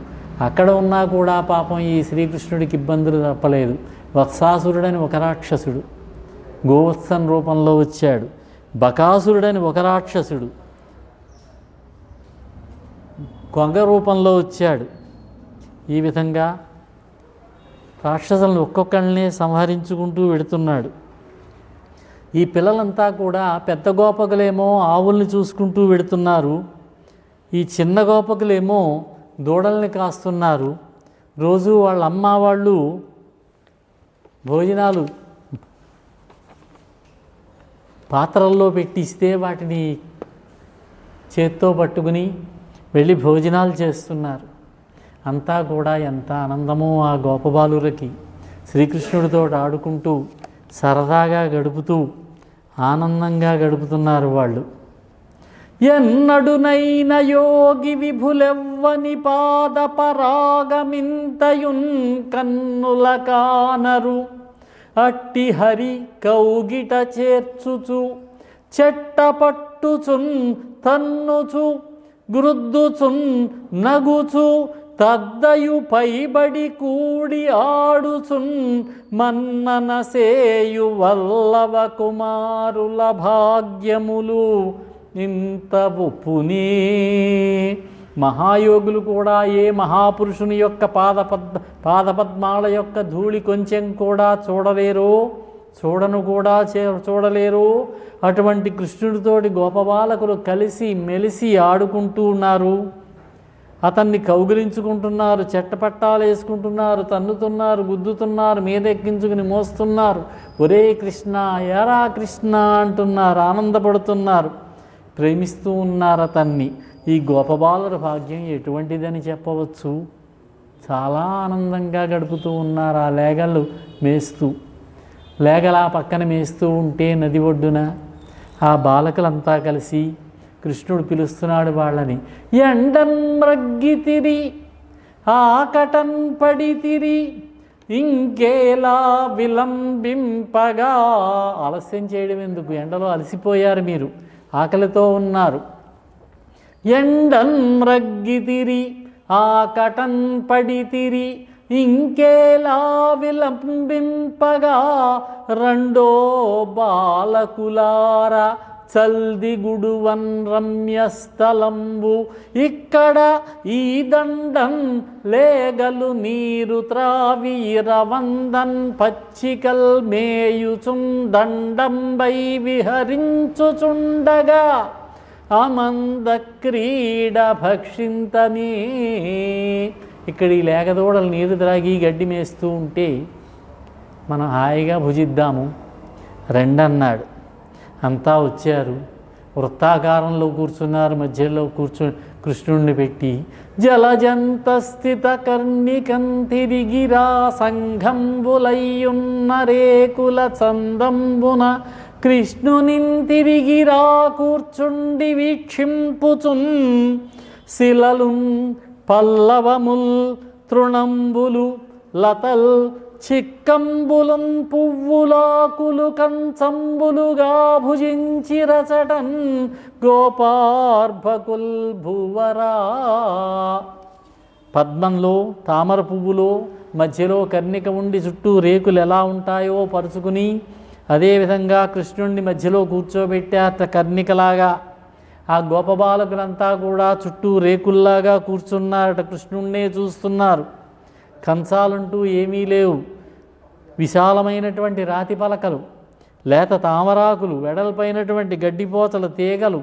అక్కడ ఉన్నా కూడా పాపం ఈ శ్రీకృష్ణుడికి ఇబ్బందులు తప్పలేదు. వత్సాసురుడని ఒక రాక్షసుడు గోవత్సన్ రూపంలో వచ్చాడు. బకాసురుడని ఒక రాక్షసుడు కొంగ రూపంలో వచ్చాడు. ఈ విధంగా రాక్షసులను ఒక్కొక్కళ్ళనే సంహరించుకుంటూ వెడుతున్నాడు. ఈ పిల్లలంతా కూడా పెద్ద గోపకులేమో ఆవుల్ని చూసుకుంటూ వెడుతున్నారు. ఈ చిన్న గోపకులేమో దూడల్ని కాస్తున్నారు. రోజు వాళ్ళ అమ్మ వాళ్ళు భోజనాలు పాత్రల్లో పెట్టిస్తే వాటిని చేత్తో పట్టుకుని వెళ్ళి భోజనాలు చేస్తున్నారు. అంతా కూడా ఎంత ఆనందమో ఆ గోపబాలులకి. శ్రీకృష్ణుడితో ఆడుకుంటూ సరదాగా గడుపుతూ ఆనందంగా గడుపుతున్నారు వాళ్ళు. ఎన్నడునైన యోగి విభులెవ్వని పాద పరాగమింతయున్ కన్నుల కానరు, అట్టి హరి కౌగిట చేర్చుచు చెట్టపట్టుచున్ తన్నుచు గృద్దుచున్ నగుచు తద్దయు పైబడి కూడి ఆడుచున్ మన్నన సేయు వల్లవ కుమారుల భాగ్యములు ఇంత ఒప్పునే. మహాయోగులు కూడా ఏ మహాపురుషుని యొక్క పాదపద్మాల యొక్క ధూళి కొంచెం కూడా చూడలేరు. అటువంటి కృష్ణుడితోటి గోపబాలకులు కలిసి మెలిసి ఆడుకుంటూ ఉన్నారు. అతన్ని కౌగిలించుకుంటున్నారు, చెట్టపట్టాలు వేసుకుంటున్నారు, తన్నుతున్నారు, గుద్దుతున్నారు, మీదెక్కించుకుని మోస్తున్నారు. ఒరే కృష్ణ, ఎరా కృష్ణ అంటున్నారు, ఆనందపడుతున్నారు, ప్రేమిస్తూ ఉన్నారు అతన్ని. ఈ గోపబాలుర భాగ్యం ఎటువంటిదని చెప్పవచ్చు. చాలా ఆనందంగా గడుపుతూ ఉన్నారు. ఆ లేగలు మేస్తూ, లేగలా పక్కన మేస్తూ ఉంటే నది ఒడ్డున ఆ బాలకులంతా కలిసి కృష్ణుడు పిలుస్తున్నాడు వాళ్ళని. ఎండన్ మ్రగ్గితిరి ఆకటన్ పడితిరి ఇంకేలా విలంబింపగా. ఆలస్యం చేయడం ఎందుకు, ఎండలో అలసిపోయారు మీరు, ఆకలితో ఉన్నారు, ఎండన్ రగ్గితిరి ఆకటన్ పడితిరి ఇంకేలా విలంబింపగా రెండో బాలకులార చల్దిగుడువన్ రమ్యస్థలంబు ఇక్కడ ఈ దండం లేగలు నీరు త్రావి రవందన్ పచ్చికల్ మేయుచుం దండంబై విహరించుచుండగా అమంద క్రీడ భక్షింతమే. ఇక్కడ ఈ లేగదూడలు నీరు త్రాగి గడ్డి మేస్తూ ఉంటే మనం హాయిగా భుజిద్దాము రెండన్నాడు. అంతా వచ్చారు, వృత్తాకారంలో కూర్చున్నారు. మధ్యలో కృష్ణుణ్ణి పెట్టి జలజంత స్థిత కర్ణికం తిరిగిరా సంఘంబులయ్యున్న రేకుల చందంబున కృష్ణునిన్ తిరిగిరా కూర్చుండి వీక్షింపుచున్ శిలలున్ పల్లవముల్ తృణంబులు లతల్ చిక్కంబులున్ పువ్వులాకులు కంచంబులుగా భుజించిరచటన్ గోపార్భకుల్ భువరా. పద్మంలో తామర పువ్వులో మధ్యలో కర్ణిక ఉండి చుట్టూ రేకులు ఎలా ఉంటాయో పరుచుకుని, అదేవిధంగా కృష్ణుణ్ణి మధ్యలో కూర్చోబెట్టారట కర్ణికలాగా. ఆ గోపబాలకులంతా కూడా చుట్టూ రేకుల్లాగా కూర్చున్నారట, కృష్ణుణ్ణే చూస్తున్నారు. కంచాలంటూ ఏమీ లేవు. విశాలమైనటువంటి రాతి పలకలు, లేత తామరాకులు, వెడల్పైనటువంటి గడ్డిపోచల తీగలు,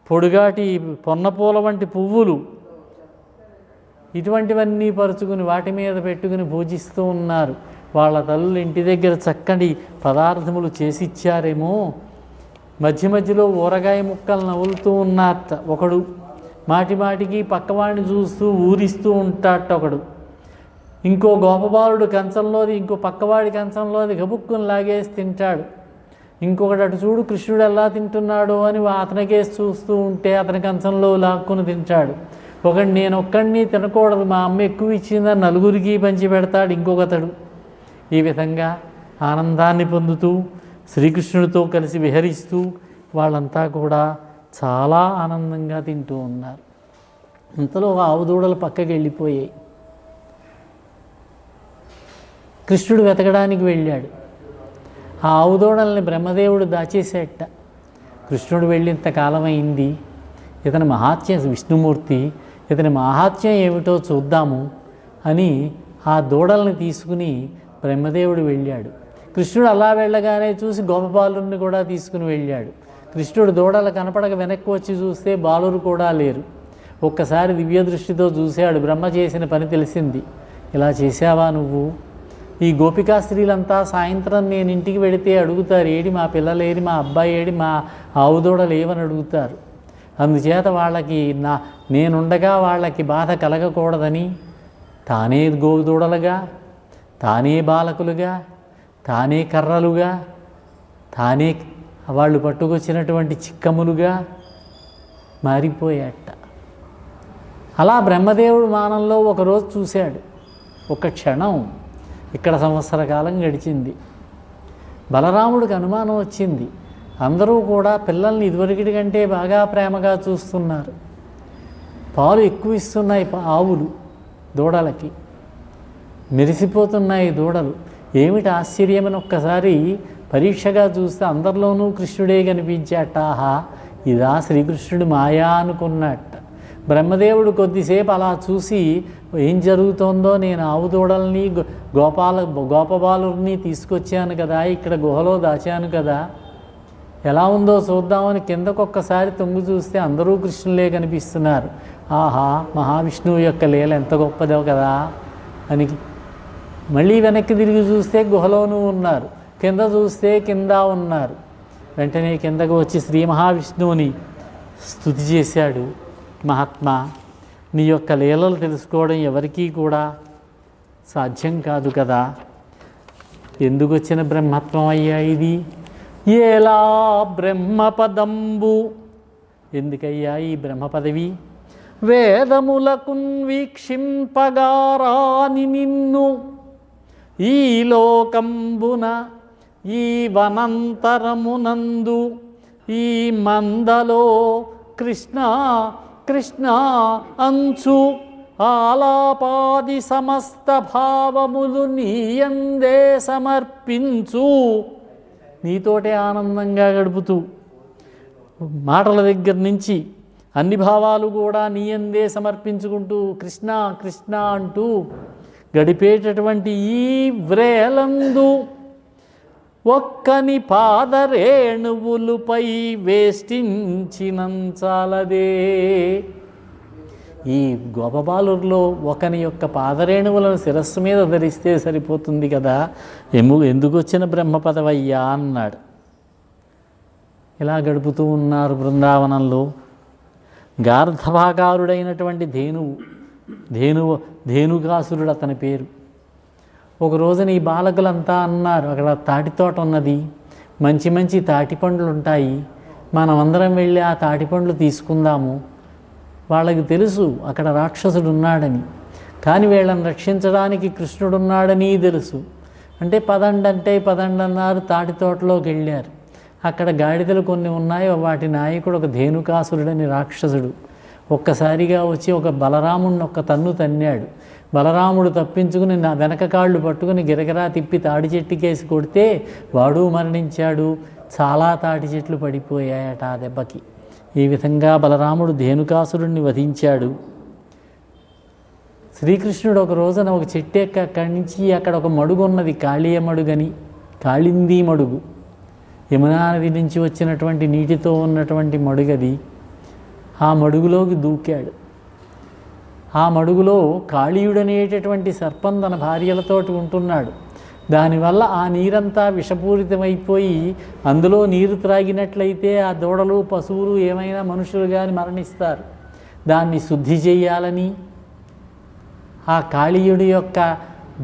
పొడుగాటి పొన్నపూల వంటి పువ్వులు, ఇటువంటివన్నీ పరుచుకుని వాటి మీద పెట్టుకుని పూజిస్తూ ఉన్నారు. వాళ్ళ తల్లులు ఇంటి దగ్గర చక్కటి పదార్థములు చేసిచ్చారేమో. మధ్య మధ్యలో ఊరగాయ ముక్కలు నవ్వులుతూ ఉన్నారట ఒకడు. మాటి మాటికి పక్కవాడిని చూస్తూ ఊరిస్తూ ఉంటాడట ఒకడు. ఇంకో గోపబాలుడు కంచంలోది ఇంకో పక్కవాడి కంచంలోది గబుక్కుని లాగేసి తింటాడు. ఇంకొకటి అటు చూడు కృష్ణుడు ఎలా తింటున్నాడు అని అతనికేసి చూస్తూ ఉంటే అతని కంచంలో లాక్కుని తింటాడు. ఒకడు నేను ఒక్కడిని తినకూడదు, మా అమ్మ ఎక్కువ ఇచ్చిందని నలుగురికి పంచి పెడతాడు ఇంకొకతడు. ఈ విధంగా ఆనందాన్ని పొందుతూ శ్రీకృష్ణుడితో కలిసి విహరిస్తూ వాళ్ళంతా కూడా చాలా ఆనందంగా తింటూ ఉన్నారు. ఇంతలో ఆవు దూడలు పక్కకి వెళ్ళిపోయాయి. కృష్ణుడు వెతకడానికి వెళ్ళాడు. ఆ ఆవు దూడల్ని బ్రహ్మదేవుడు దాచేసేట. కృష్ణుడు వెళ్ళింతకాలం అయింది, ఇతని మహాత్మ్యం, విష్ణుమూర్తి ఇతని మహాత్మ్యం ఏమిటో చూద్దాము అని ఆ దూడల్ని తీసుకుని బ్రహ్మదేవుడు వెళ్ళాడు. కృష్ణుడు అలా వెళ్ళగానే చూసి గోపబాలుని కూడా తీసుకుని వెళ్ళాడు. కృష్ణుడు దూడలు కనపడక వెనక్కి వచ్చి చూస్తే బాలురు కూడా లేరు. ఒక్కసారి దివ్య దృష్టితో చూశాడు. బ్రహ్మ చేసిన పని తెలిసింది. ఇలా చేశావా నువ్వు? ఈ గోపికా స్త్రీలంతా సాయంత్రం నేను ఇంటికి వెళితే అడుగుతారు, ఏడి మా పిల్లలేరి, మా అబ్బాయి ఏడి, మా ఆవు దూడలు ఏమని అడుగుతారు. అందుచేత వాళ్ళకి నేనుండగా వాళ్ళకి బాధ కలగకూడదని తానే గోదూడలుగా, తానే బాలకులుగా, తానే కర్రలుగా, తానే వాళ్ళు పట్టుకొచ్చినటువంటి చిక్కములుగా మారిపోయాట. అలా బ్రహ్మదేవుడు మానంలో ఒకరోజు చూశాడు. ఒక క్షణం. ఇక్కడ సంవత్సర కాలం గడిచింది. బలరాముడికి అనుమానం వచ్చింది. అందరూ కూడా పిల్లల్ని ఇదివరకటి కంటే బాగా ప్రేమగా చూస్తున్నారు. పాలు ఎక్కువ ఇస్తున్నాయి ఆవులు దూడలకి, మెరిసిపోతున్నాయి దూడలు. ఏమిటి ఆశ్చర్యమని ఒక్కసారి పరీక్షగా చూస్తే అందరిలోనూ కృష్ణుడే కనిపించాట. ఆహా, ఇదా శ్రీకృష్ణుడు మాయా అనుకున్నట్ట. బ్రహ్మదేవుడు కొద్దిసేపు అలా చూసి ఏం జరుగుతోందో, నేను ఆవు దూడల్ని గోపబాలుని తీసుకొచ్చాను కదా, ఇక్కడ గుహలో దాచాను కదా, ఎలా ఉందో చూద్దామని కిందకొక్కసారి తొంగి చూస్తే అందరూ కృష్ణులే కనిపిస్తున్నారు. ఆహా, మహావిష్ణువు యొక్క లీల ఎంత గొప్పదో కదా అని మళ్ళీ వెనక్కి తిరిగి చూస్తే గుహలోనూ ఉన్నారు, కింద చూస్తే కింద ఉన్నారు. వెంటనే కిందకు వచ్చి శ్రీ మహావిష్ణువుని స్తుతి చేశాడు. మహాత్మా, నీ యొక్క లీలలు తెలుసుకోవడం ఎవరికీ కూడా సాధ్యం కాదు కదా. ఎందుకు వచ్చిన బ్రహ్మత్వం అయ్యా ఇది? ఏలా బ్రహ్మపదంబు, ఎందుకయ్యా ఈ బ్రహ్మ పదవి? వేదములకున్ వీక్షింపగారాని నిన్ను ఈ లోకంబున ఈ వనంతరమునందు ఈ మందలో కృష్ణ కృష్ణ అంచు ఆలాపాది సమస్త భావములు నీయందే సమర్పించు. నీతోటే ఆనందంగా గడుపుతూ మాటల దగ్గర నుంచి అన్ని భావాలు కూడా నీయందే సమర్పించుకుంటూ కృష్ణ కృష్ణ అంటూ గడిపేటటువంటి ఈ వ్రేలందు ఒక్కని పాదరేణువులుపై వేష్టించినంచాలదే. ఈ గోపబాలుర్లో ఒకని యొక్క పాదరేణువులను శిరస్సు మీద ధరిస్తే సరిపోతుంది కదా, ఎందుకు వచ్చిన బ్రహ్మపదవయ్యా అన్నాడు. ఇలా గడుపుతూ ఉన్నారు బృందావనంలో. గార్ధభాకారుడైనటువంటి ధేనుకాసురుడు అతని పేరు. ఒక రోజున ఈ బాలకులంతా అన్నారు, అక్కడ తాటి తోట ఉన్నది, మంచి మంచి తాటి పండ్లు ఉంటాయి, మనమందరం వెళ్ళి ఆ తాటి పండ్లు తీసుకుందాము. వాళ్ళకి తెలుసు అక్కడ రాక్షసుడు ఉన్నాడని, కానీ వీళ్ళని రక్షించడానికి కృష్ణుడున్నాడని తెలుసు. అంటే పదండి అన్నారు. తాటి తోటలోకి వెళ్ళారు. అక్కడ గాడిదలు కొన్ని ఉన్నాయి. వాటి నాయకుడు ఒక ధేనుకాసురుడని రాక్షసుడు ఒక్కసారిగా వచ్చి ఒక బలరాముడిని ఒక్క తన్ను తన్నాడు. బలరాముడు తప్పించుకుని నా వెనక కాళ్ళు పట్టుకుని గిరగిరా తిప్పి తాడి చెట్టుకేసి కొడితే వాడు మరణించాడు. చాలా తాటి చెట్లు పడిపోయాయట ఆ దెబ్బకి. ఈ విధంగా బలరాముడు ధేనుకాసురుడిని వధించాడు. శ్రీకృష్ణుడు ఒక రోజున ఒక చెట్టు ఎక్కి అక్కడి నుంచి అక్కడ ఒక మడుగు ఉన్నది, కాళీయ మడుగని, కాళిందీ మడుగు, యమునా నది నుంచి వచ్చినటువంటి నీటితో ఉన్నటువంటి మడుగది. ఆ మడుగులోకి దూకాడు. ఆ మడుగులో కాళీయుడనేటటువంటి సర్పం తన భార్యలతోటి ఉంటున్నాడు. దానివల్ల ఆ నీరంతా విషపూరితమైపోయి అందులో నీరు త్రాగినట్లయితే ఆ దూడలు పశువులు ఏమైనా మనుషులు కానీ మరణిస్తారు. దాన్ని శుద్ధి చేయాలని ఆ కాళీయుడి యొక్క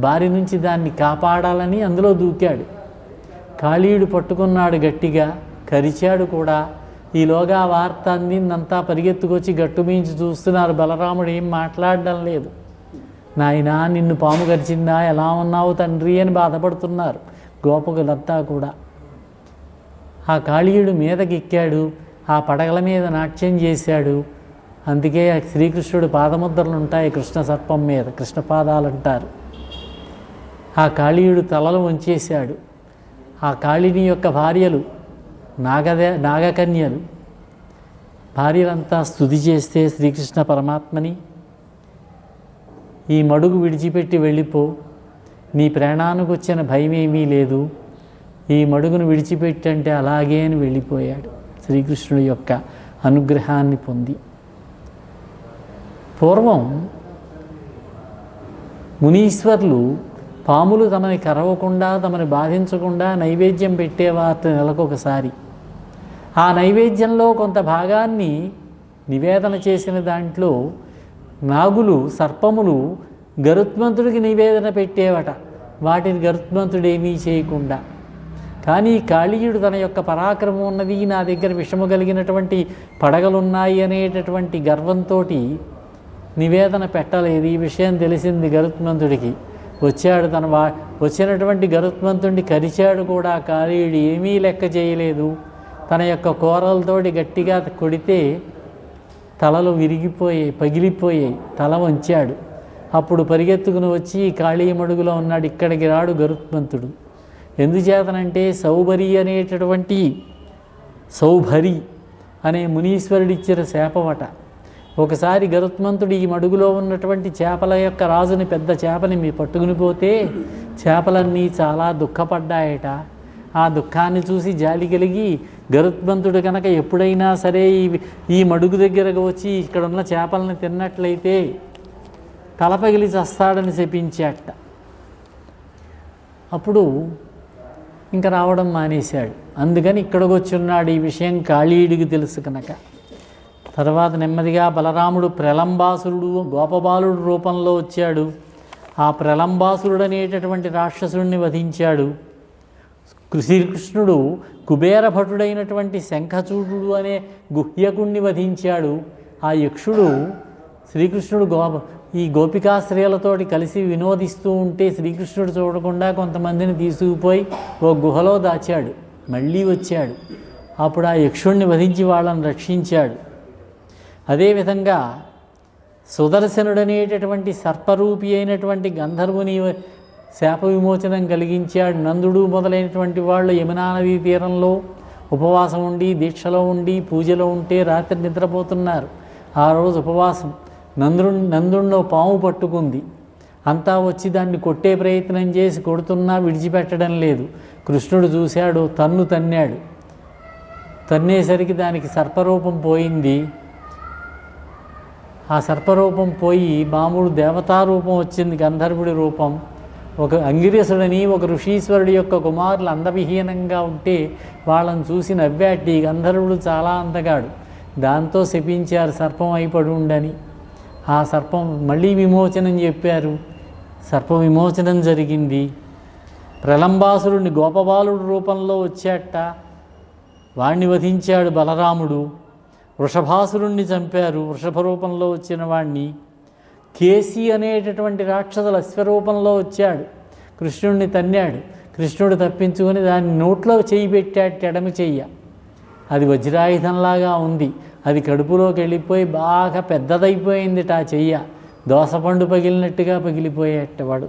బారి నుంచి దాన్ని కాపాడాలని అందులో దూకాడు. కాళీయుడు పట్టుకున్నాడు గట్టిగా, కరిచాడు కూడా. ఈలోగా వార్త అందిందంతా పరిగెత్తుకొచ్చి గట్టు మించి చూస్తున్నారు. బలరాముడు ఏం మాట్లాడడం లేదు. నాయనా నిన్ను పాము కరిచిందా, ఎలా ఉన్నావు తండ్రి అని బాధపడుతున్నారు గోపకులంతా కూడా. ఆ కాళీయుడు మీదకెక్కాడు, ఆ పడగల మీద నాట్యం చేశాడు. అందుకే శ్రీకృష్ణుడు పాదముద్రలు ఉంటాయి కృష్ణ సర్పం మీద, కృష్ణ పాదాలు అంటారు. ఆ కాళీయుడు తలలు వంచేశాడు. ఆ కాళిని యొక్క భార్యలు నాగకన్యలు భార్యలంతా స్తుతి చేస్తే శ్రీకృష్ణ పరమాత్మని, ఈ మడుగు విడిచిపెట్టి వెళ్ళిపో, నీ ప్రాణానికి వచ్చిన భయమేమీ లేదు, ఈ మడుగును విడిచిపెట్టంటే అలాగే అని వెళ్ళిపోయాడు శ్రీకృష్ణుడి యొక్క అనుగ్రహాన్ని పొంది. పూర్వం మునీశ్వర్లు పాములు తమని కరవకుండా తమని బాధించకుండా నైవేద్యం పెట్టేవారు నెలకొకసారి. ఆ నైవేద్యంలో కొంత భాగాన్ని నివేదన చేసిన దాంట్లో నాగులు సర్పములు గరుత్మంతుడికి నివేదన పెట్టేవట, వాటిని గరుత్మంతుడు ఏమీ చేయకుండా. కానీ కాళీయుడు తన యొక్క పరాక్రమం ఉన్నది, నా దగ్గర విషము కలిగినటువంటి పడగలున్నాయి అనేటటువంటి గర్వంతో నివేదన పెట్టలేదు. ఈ విషయం తెలిసింది గరుత్మంతుడికి. వచ్చాడు, వచ్చినటువంటి గరుత్మంతుడిని కరిచాడు కూడా. కాళీయుడు ఏమీ లెక్క చేయలేదు. తన యొక్క కోరలతోటి గట్టిగా కొడితే తలలు విరిగిపోయాయి, పగిలిపోయాయి. తల వంచాడు. అప్పుడు పరిగెత్తుకుని వచ్చి కాళీ మడుగులో ఉన్నాడు. ఇక్కడికి రాడు గరుత్మంతుడు. ఎందుచేతనంటే సౌభరి అనేటటువంటి సౌభరి అనే మునీశ్వరుడిచ్చిన శాపమట. ఒకసారి గరుత్మంతుడు ఈ మడుగులో ఉన్నటువంటి చేపల యొక్క రాజుని, పెద్ద చేపని పట్టుకుని పోతే చేపలన్నీ చాలా దుఃఖపడ్డాయట. ఆ దుఃఖాన్ని చూసి జాలి కలిగి గరుత్మంతుడు కనుక ఎప్పుడైనా సరే ఈ మడుగు దగ్గరకు వచ్చి ఇక్కడ ఉన్న చేపలను తిన్నట్లయితే తల పగిలి చస్తాడని శపించాట. అప్పుడు ఇంకా రావడం మానేశాడు. అందుకని ఇక్కడికి వచ్చి ఉన్నాడు. ఈ విషయం కాళీయుడికి తెలుసు కనుక. తర్వాత నెమ్మదిగా బలరాముడు ప్రలంబాసురుడు గోపబాలుడు రూపంలో వచ్చాడు. ఆ ప్రలంబాసురుడు అనేటటువంటి రాక్షసుడిని వధించాడు. శ్రీకృష్ణుడు కుబేరభటుడైనటువంటి శంఖచూడు అనే గుహ్యకుణ్ణి వధించాడు. ఆ యక్షుడు శ్రీకృష్ణుడు ఈ గోపికాశ్రయాలతోటి కలిసి వినోదిస్తూ ఉంటే శ్రీకృష్ణుడు చూడకుండా కొంతమందిని తీసుకుపోయి ఓ గుహలో దాచాడు. మళ్ళీ వచ్చాడు. అప్పుడు ఆ యక్షుడిని వధించి వాళ్ళని రక్షించాడు. అదేవిధంగా సుదర్శనుడనేటటువంటి సర్పరూపి అయినటువంటి గంధర్వుని శాప విమోచనం కలిగించాడు. నందుడు మొదలైనటువంటి వాళ్ళు యమునా నదీ తీరంలో ఉపవాసం ఉండి దీక్షలో ఉండి పూజలో ఉంటే రాత్రి నిద్రపోతున్నారు. ఆ రోజు ఉపవాసం నందుడిలో పాము పట్టుకుంది. అంతా వచ్చి దాన్ని కొట్టే ప్రయత్నం చేసి కొడుతున్నా విడిచిపెట్టడం లేదు. కృష్ణుడు చూశాడు, తన్నాడు. తన్నేసరికి దానికి సర్పరూపం పోయింది. ఆ సర్పరూపం పోయి మామూలు దేవతారూపం వచ్చింది, గంధర్వుడి రూపం. ఒక అంగిరసుడని ఒక ఋషీశ్వరుడి యొక్క కుమారులు అందవిహీనంగా ఉంటే వాళ్ళని చూసి నవ్వాటి. గంధర్వుడు చాలా అందగాడు. దాంతో శపించారు సర్పం అయిపడి ఉండని. ఆ సర్పం మళ్ళీ విమోచనం చెప్పారు. సర్ప విమోచనం జరిగింది. ప్రలంబాసురుణ్ణి గోపబాలుడు రూపంలో వచ్చాట, వాణ్ణి వధించాడు బలరాముడు. వృషభాసురుణ్ణి చంపారు, వృషభ రూపంలో వచ్చిన వాణ్ణి. కేసి అనేటటువంటి రాక్షసుల అశ్వరూపంలో వచ్చాడు, కృష్ణుడిని తన్నాడు. కృష్ణుడు తప్పించుకొని దాన్ని నోట్లో చేయి పెట్టాడు, ఎడమ చెయ్య. అది వజ్రాయుధంలాగా ఉంది. అది కడుపులోకి వెళ్ళిపోయి బాగా పెద్దదైపోయింది. ఆ చెయ్య దోసపండు పగిలినట్టుగా పగిలిపోయేటవాడు.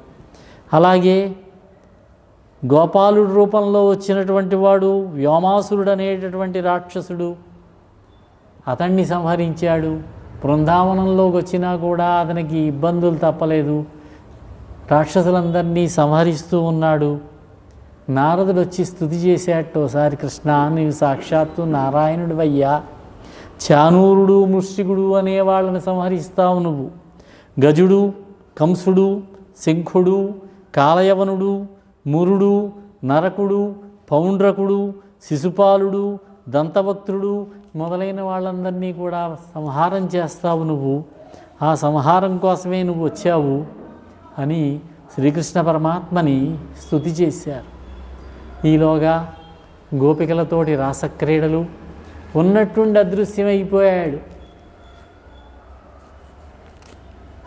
అలాగే గోపాలుడి రూపంలో వచ్చినటువంటి వాడు వ్యోమాసురుడు అనేటటువంటి రాక్షసుడు, అతన్ని సంహరించాడు. బృందావనంలోకి వచ్చినా కూడా అతనికి ఇబ్బందులు తప్పలేదు. రాక్షసులందరినీ సంహరిస్తూ ఉన్నాడు. నారదుడు వచ్చి స్తుతి చేశాడు ఒకసారి, కృష్ణ నీవు సాక్షాత్తు నారాయణుడివయ్యా, చానూరుడు ముష్టికుడు అనే వాళ్ళని సంహరిస్తావు నువ్వు. గజుడు, కంసుడు, శంఖుడు, కాలయవనుడు, మురుడు, నరకుడు, పౌండ్రకుడు, శిశుపాలుడు, దంతవక్త్రుడు మొదలైన వాళ్ళందరినీ కూడా సంహారం చేస్తావు నువ్వు. ఆ సంహారం కోసమే నువ్వు వచ్చావు అని శ్రీకృష్ణ పరమాత్మని స్తుతి చేశారు. ఈలోగా గోపికలతోటి రాసక్రీడలు, ఉన్నట్టుండి అదృశ్యమైపోయాడు.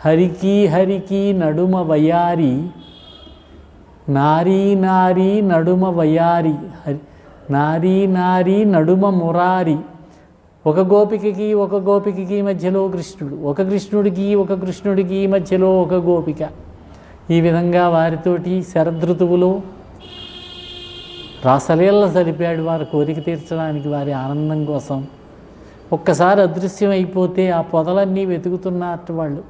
హరికి హరికి నడుమ వయారి, నారీ నారీ నడుమ వయారి, నారీ నారీ నడుమ మురారి. ఒక గోపికకి మధ్యలో కృష్ణుడు, ఒక కృష్ణుడికి మధ్యలో ఒక గోపిక. ఈ విధంగా వారితోటి శరదృతువులో రాసలీల సరిపాడు, వారి కోరిక తీర్చడానికి, వారి ఆనందం కోసం. ఒక్కసారి అదృశ్యం అయిపోతే ఆ పొదలన్నీ వెతుకుతున్నట్టు వాళ్ళు.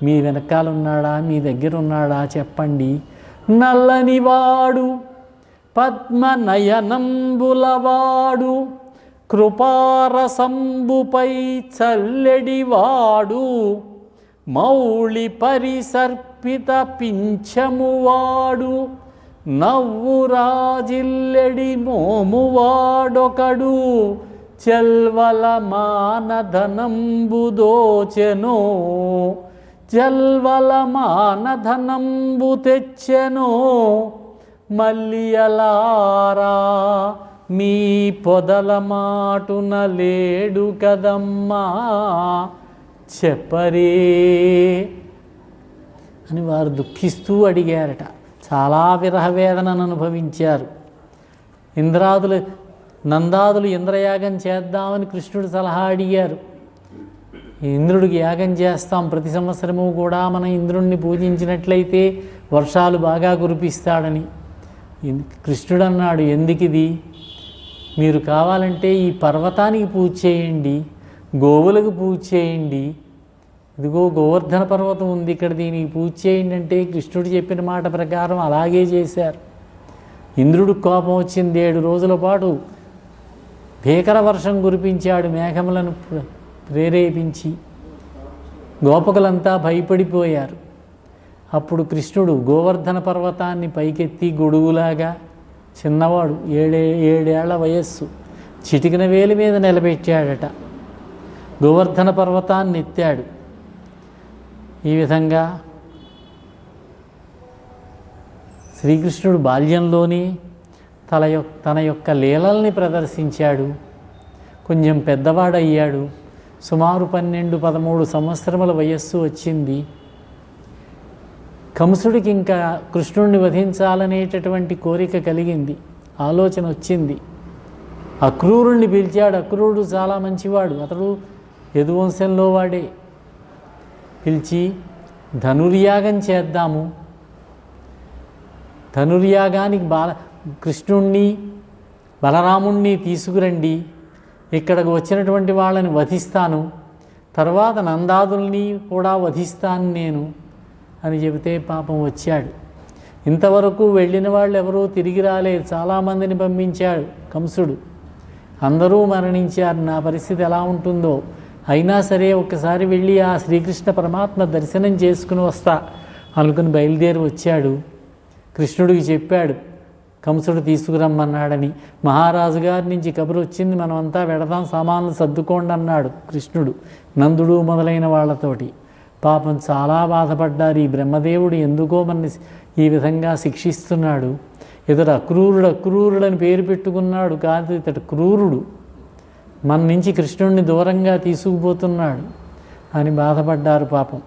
మీ వెనకాలన్నాడా, మీ దగ్గర ఉన్నాడా చెప్పండి. నల్లనివాడు పద్మనయనంబులవాడు, కృపారసంబుపై చల్లెడివాడు, మౌళి పరిసర్పిత పింఛమువాడు, నవ్వురాజిల్లెడి మోమువాడొకడు, చెల్వల మానధనంబు దోచెనో, జల్వల మానధనంబు తెచ్చెనో, మల్లియలారా మీ పొదల మాటున లేడు కదమ్మా చెప్పరే అని వారు దుఃఖిస్తూ అడిగారట. చాలా విరహవేదనను అనుభవించారు. నందాదులు ఇంద్రయాగం చేద్దామని కృష్ణుడు సలహా అడిగారు. ఇంద్రుడికి యాగం చేస్తాం, ప్రతి సంవత్సరము కూడా మనం ఇంద్రుడిని పూజించినట్లయితే వర్షాలు బాగా కురిపిస్తాడని. కృష్ణుడు అన్నాడు, ఎందుకిది? మీరు కావాలంటే ఈ పర్వతానికి పూజ చేయండి, గోవులకు పూజ చేయండి. ఇదిగో గోవర్ధన పర్వతం ఉంది ఇక్కడ, దీనికి పూజ చేయండి అంటే కృష్ణుడు చెప్పిన మాట ప్రకారం అలాగే చేశారు. ఇంద్రుడికి కోపం వచ్చింది. 7 రోజుల పాటు భీకర వర్షం కురిపించాడు మేఘములను ప్రేరేపించి. గోపకులంతా భయపడిపోయారు. అప్పుడు కృష్ణుడు గోవర్ధన పర్వతాన్ని పైకెత్తి గొడుగులాగా, చిన్నవాడు 7 ఏళ్ల వయస్సు, చిటికిన వేలి మీద నిలబెట్టాడట. గోవర్ధన పర్వతాన్ని ఎత్తాడు. ఈ విధంగా శ్రీకృష్ణుడు బాల్యంలోనే తన యొక్క లీలల్ని ప్రదర్శించాడు. కొంచెం పెద్దవాడయ్యాడు. సుమారు 12-13 సంవత్సరముల వయస్సు వచ్చింది. కంసుడికి ఇంకా కృష్ణుడిని వధించాలనేటటువంటి కోరిక కలిగింది, ఆలోచన వచ్చింది. అక్రూరుణ్ణి పిలిచాడు. అక్రూరుడు చాలా మంచివాడు. అతడు యదువంశంలో వాడే. పిలిచి ధనుర్యాగం చేద్దాము, ధనుర్యాగానికి కృష్ణుణ్ణి బలరాముణ్ణి తీసుకురండి, ఇక్కడికి వచ్చినటువంటి వాళ్ళని వధిస్తాను, తర్వాత నందాదుల్ని కూడా వధిస్తాను నేను అని చెబితే పాపం వచ్చాడు. ఇంతవరకు వెళ్ళిన వాళ్ళు ఎవరూ తిరిగి రాలేదు, చాలామందిని పంపించాడు కంసుడు, అందరూ మరణించారు. నా పరిస్థితి ఎలా ఉంటుందో, అయినా సరే ఒక్కసారి వెళ్ళి ఆ శ్రీకృష్ణ పరమాత్మ దర్శనం చేసుకుని వస్తా అనుకుని బయలుదేరి వచ్చాడు. కృష్ణుడికి చెప్పాడు కంసుడు తీసుకురమ్మన్నాడని. మహారాజు గారి నుంచి కబురు వచ్చింది, మనం అంతా వెడదాం, సామాన్లు సర్దుకోండి అన్నాడు కృష్ణుడు నందుడు మొదలైన వాళ్ళతోటి. పాపం చాలా బాధపడ్డారు. ఈ బ్రహ్మదేవుడు ఎందుకో మనని ఈ విధంగా శిక్షిస్తున్నాడు, ఇతడు అక్రూరుడని పేరు పెట్టుకున్నాడు, కాదు ఇతడు క్రూరుడు, మన నుంచి కృష్ణుడిని దూరంగా తీసుకుపోతున్నాడు అని బాధపడ్డారు పాపం.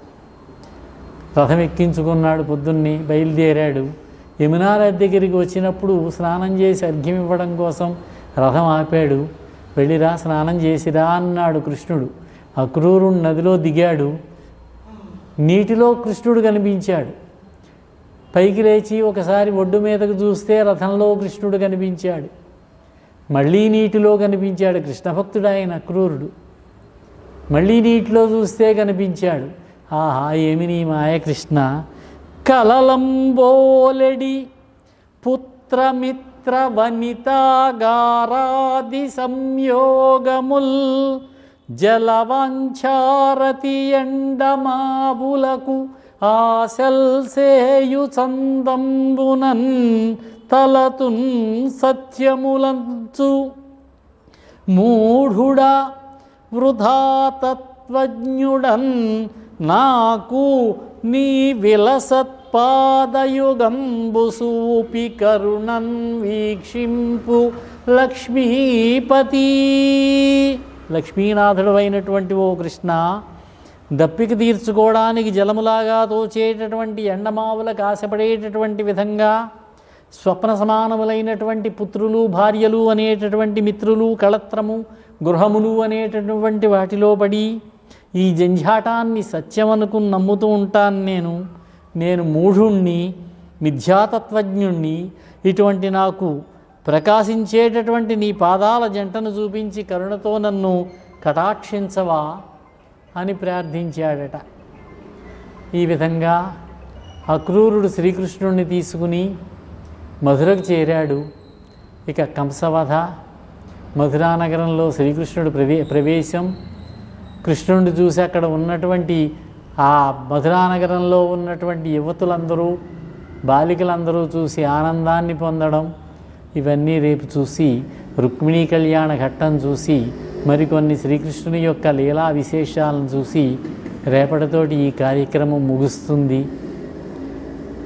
రథం ఎక్కించుకున్నాడు, పొద్దున్నే బయలుదేరాడు. యమునా నది దగ్గరికి వచ్చినప్పుడు స్నానం చేసి అర్ఘ్యం ఇవ్వడం కోసం రథం ఆపాడు. వెళ్ళిరా, స్నానం చేసిరా అన్నాడు కృష్ణుడు. అక్రూరుడు నదిలో దిగాడు, నీటిలో కృష్ణుడు కనిపించాడు. పైకి లేచి ఒకసారి ఒడ్డు మీదకు చూస్తే రథంలో కృష్ణుడు కనిపించాడు, మళ్ళీ నీటిలో కనిపించాడు. కృష్ణభక్తుడు ఆయన అక్రూరుడు. మళ్ళీ నీటిలో చూస్తే కనిపించాడు. ఆహా, ఏమి నీ మాయ కృష్ణ! కలలంబోలెడి పుత్రమిత్ర వనితాగారాది సంయోగముల్ జలవంచారతి ఎండమావులకు ఆశల్సేయు చందంబునన్ తలతున్ సత్యములంచు మూఢుడా వృధా తత్వజ్ఞుడన్ నాకు నీ విలసత్పాదయుగంబు సూపి కరుణన్ వీక్షింపు లక్ష్మీపతి. లక్ష్మీనాథుడు అయినటువంటి ఓ కృష్ణ, దప్పిక తీర్చుకోవడానికి జలములాగా తోచేటటువంటి ఎండమావులకు ఆశపడేటటువంటి విధంగా స్వప్న సమానములైనటువంటి పుత్రులు భార్యలు అనేటటువంటి మిత్రులు కళత్రము గృహములు అనేటటువంటి వాటిలో పడి ఈ జంఝాటాన్ని సత్యమనుకుని నమ్ముతూ ఉంటాను. నేను మూఢుణ్ణి, మిథ్యాతత్వజ్ఞుణ్ణి. ఇటువంటి నాకు ప్రకాశించేటటువంటి నీ పాదాల జంటను చూపించి కరుణతో నన్ను కటాక్షించవా అని ప్రార్థించాడట. ఈ విధంగా అక్రూరుడు శ్రీకృష్ణుడిని తీసుకుని మధురకు చేరాడు. ఇక కంసవధ, మధురానగరంలో శ్రీకృష్ణుడు ప్రవేశం, కృష్ణుడిని చూసి అక్కడ ఉన్నటువంటి ఆ మధురానగరంలో ఉన్నటువంటి యువతులందరూ బాలికలందరూ చూసి ఆనందాన్ని పొందడం, ఇవన్నీ రేపు చూసి రుక్మిణీ కళ్యాణ ఘట్టం చూసి మరికొన్ని శ్రీకృష్ణుని యొక్క లీలా విశేషాలను చూసి రేపటితోటి ఈ కార్యక్రమం ముగుస్తుంది.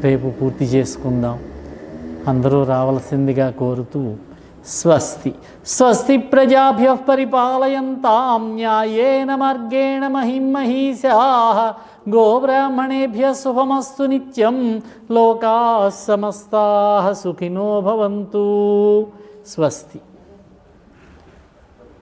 రేపు పూర్తి చేసుకుందాం. అందరూ రావాల్సిందిగా కోరుతూ స్వస్తి. స్వస్తి ప్రజాభ్యః పరిపాలయంతాం న్యాయేన మార్గేణ మహిం మహీశాః. గోబ్రాహ్మణేభ్యः శుభమస్తు నిత్యం. లోకాः సమస్తాः సుఖినో భవంతు. స్వస్తి.